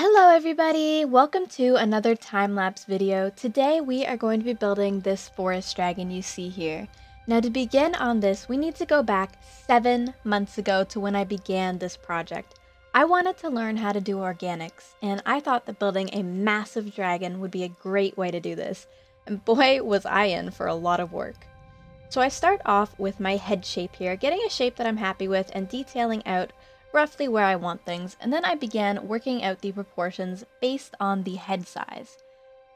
Hello everybody! Welcome to another time-lapse video. Today we are going to be building this forest dragon you see here. Now to begin on this, we need to go back 7 months ago to when I began this project. I wanted to learn how to do organics, and I thought that building a massive dragon would be a great way to do this. And boy was I in for a lot of work. So I start off with my head shape here, getting a shape that I'm happy with and detailing out roughly where I want things, and then I began working out the proportions based on the head size.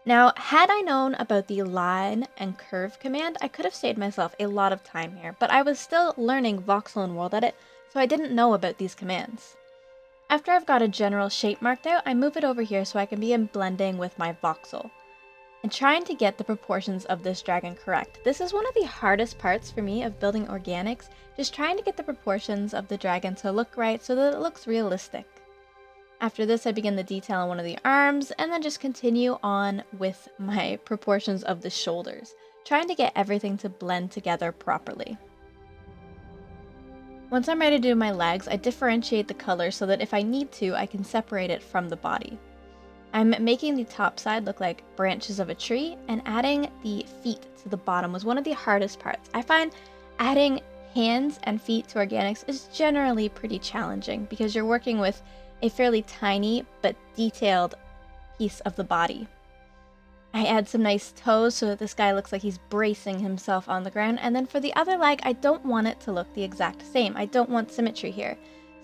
Now, had I known about the line and curve command, I could have saved myself a lot of time here, but I was still learning voxel and world edit, so I didn't know about these commands. After I've got a general shape marked out, I move it over here so I can begin blending with my voxel and trying to get the proportions of this dragon correct. This is one of the hardest parts for me of building organics, just trying to get the proportions of the dragon to look right so that it looks realistic. After this, I begin the detail on one of the arms and then just continue on with my proportions of the shoulders, trying to get everything to blend together properly. Once I'm ready to do my legs, I differentiate the color so that if I need to, I can separate it from the body. I'm making the top side look like branches of a tree, and adding the feet to the bottom was one of the hardest parts. I find adding hands and feet to organics is generally pretty challenging because you're working with a fairly tiny but detailed piece of the body. I add some nice toes so that this guy looks like he's bracing himself on the ground, and then for the other leg, I don't want it to look the exact same. I don't want symmetry here.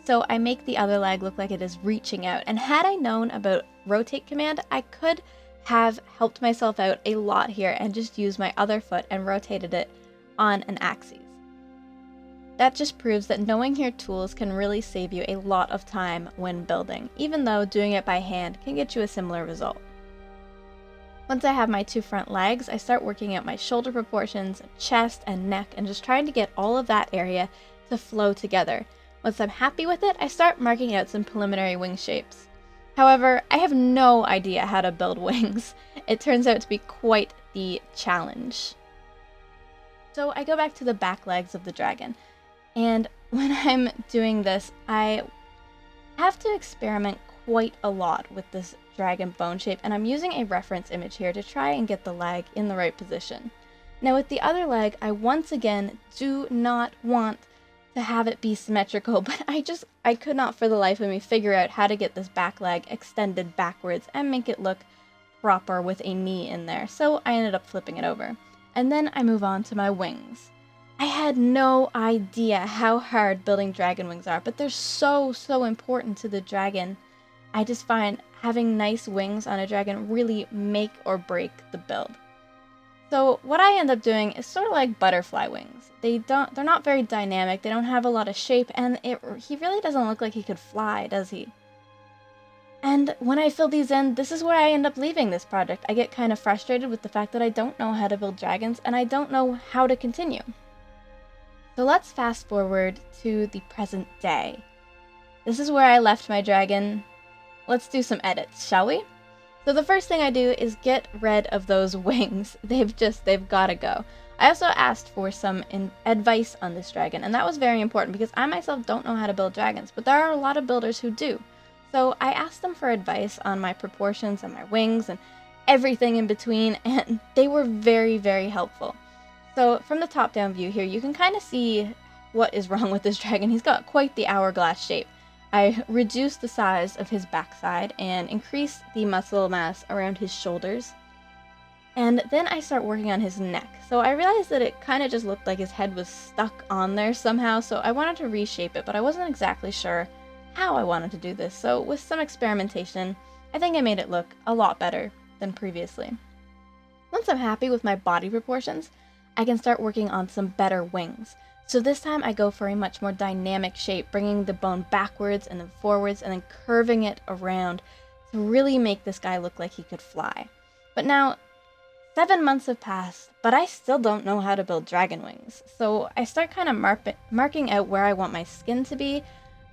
So I make the other leg look like it is reaching out, and had I known about rotate command, I could have helped myself out a lot here and just used my other foot and rotated it on an axis. That just proves that knowing your tools can really save you a lot of time when building, even though doing it by hand can get you a similar result. Once I have my two front legs, I start working out my shoulder proportions, chest, and neck, and just trying to get all of that area to flow together. Once I'm happy with it, I start marking out some preliminary wing shapes. However, I have no idea how to build wings. It turns out to be quite the challenge. So I go back to the back legs of the dragon, and when I'm doing this, I have to experiment quite a lot with this dragon bone shape, and I'm using a reference image here to try and get the leg in the right position. Now with the other leg, I once again do not want to have it be symmetrical, but I could not for the life of me figure out how to get this back leg extended backwards and make it look proper with a knee in there, so I ended up flipping it over. And then I move on to my wings. I had no idea how hard building dragon wings are, but they're so important to the dragon. I just find having nice wings on a dragon really make or break the build. So what I end up doing is sort of like butterfly wings. They're not very dynamic, they don't have a lot of shape, and he really doesn't look like he could fly, does he? And when I fill these in, this is where I end up leaving this project. I get kind of frustrated with the fact that I don't know how to build dragons, and I don't know how to continue. So let's fast forward to the present day. This is where I left my dragon. Let's do some edits, shall we? So the first thing I do is get rid of those wings. They've gotta go. I also asked for some advice on this dragon, and that was very important because I myself don't know how to build dragons, but there are a lot of builders who do. So I asked them for advice on my proportions and my wings and everything in between, and they were very helpful. So from the top-down view here, you can kind of see what is wrong with this dragon. He's got quite the hourglass shape. I reduced the size of his backside and increased the muscle mass around his shoulders. And then I start working on his neck. So I realized that it kind of just looked like his head was stuck on there somehow, so I wanted to reshape it, but I wasn't exactly sure how I wanted to do this. So with some experimentation, I think I made it look a lot better than previously. Once I'm happy with my body proportions, I can start working on some better wings. So this time I go for a much more dynamic shape, bringing the bone backwards and then forwards and then curving it around to really make this guy look like he could fly. But now, 7 months have passed, but I still don't know how to build dragon wings. So I start kind of marking out where I want my skin to be,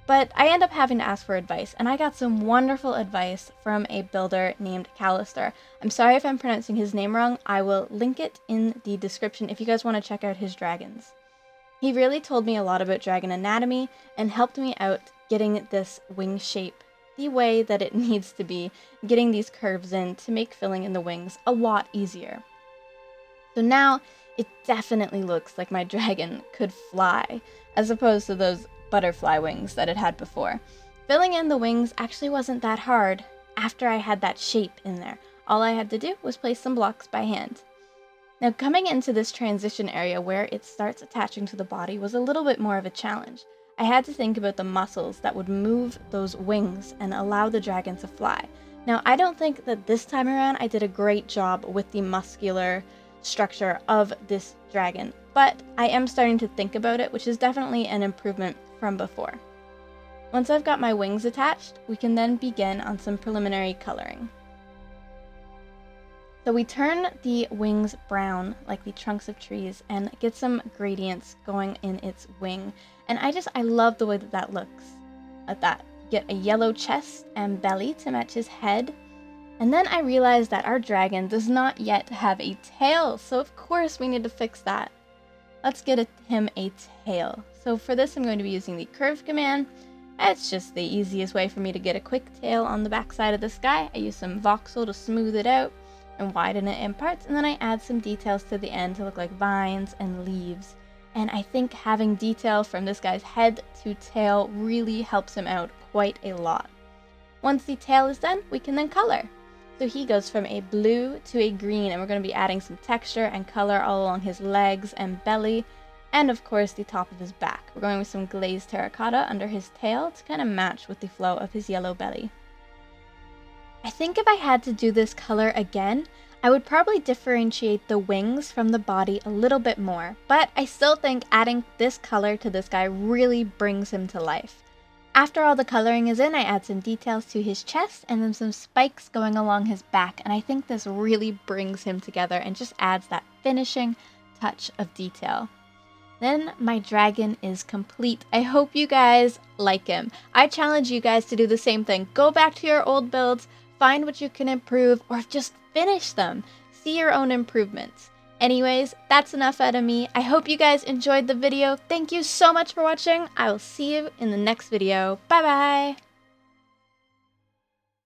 but I end up having to ask for advice, and I got some wonderful advice from a builder named Khalester. I'm sorry if I'm pronouncing his name wrong. I will link it in the description if you guys want to check out his dragons. He really told me a lot about dragon anatomy and helped me out getting this wing shape the way that it needs to be, getting these curves in to make filling in the wings a lot easier. So now it definitely looks like my dragon could fly, as opposed to those butterfly wings that it had before. Filling in the wings actually wasn't that hard after I had that shape in there. All I had to do was place some blocks by hand. Now, coming into this transition area where it starts attaching to the body was a little bit more of a challenge. I had to think about the muscles that would move those wings and allow the dragon to fly. Now, I don't think that this time around I did a great job with the muscular structure of this dragon, but I am starting to think about it, which is definitely an improvement from before. Once I've got my wings attached, we can then begin on some preliminary coloring. So we turn the wings brown like the trunks of trees and get some gradients going in its wing. And I love the way that that looks at that. Get a yellow chest and belly to match his head. And then I realized that our dragon does not yet have a tail. So of course we need to fix that. Let's get him a tail. So for this, I'm going to be using the curve command. It's just the easiest way for me to get a quick tail on the back side of this guy. I use some voxel to smooth it out and widen it in parts, and then I add some details to the end to look like vines and leaves. And I think having detail from this guy's head to tail really helps him out quite a lot. Once the tail is done, we can then color. So he goes from a blue to a green, and we're going to be adding some texture and color all along his legs and belly, and of course the top of his back. We're going with some glazed terracotta under his tail to kind of match with the flow of his yellow belly. I think if I had to do this color again, I would probably differentiate the wings from the body a little bit more, but I still think adding this color to this guy really brings him to life. After all the coloring is in, I add some details to his chest and then some spikes going along his back, and I think this really brings him together and just adds that finishing touch of detail. Then my dragon is complete. I hope you guys like him. I challenge you guys to do the same thing. Go back to your old builds, find what you can improve, or just finish them. See your own improvements. Anyways, that's enough out of me. I hope you guys enjoyed the video. Thank you so much for watching. I will see you in the next video. Bye bye!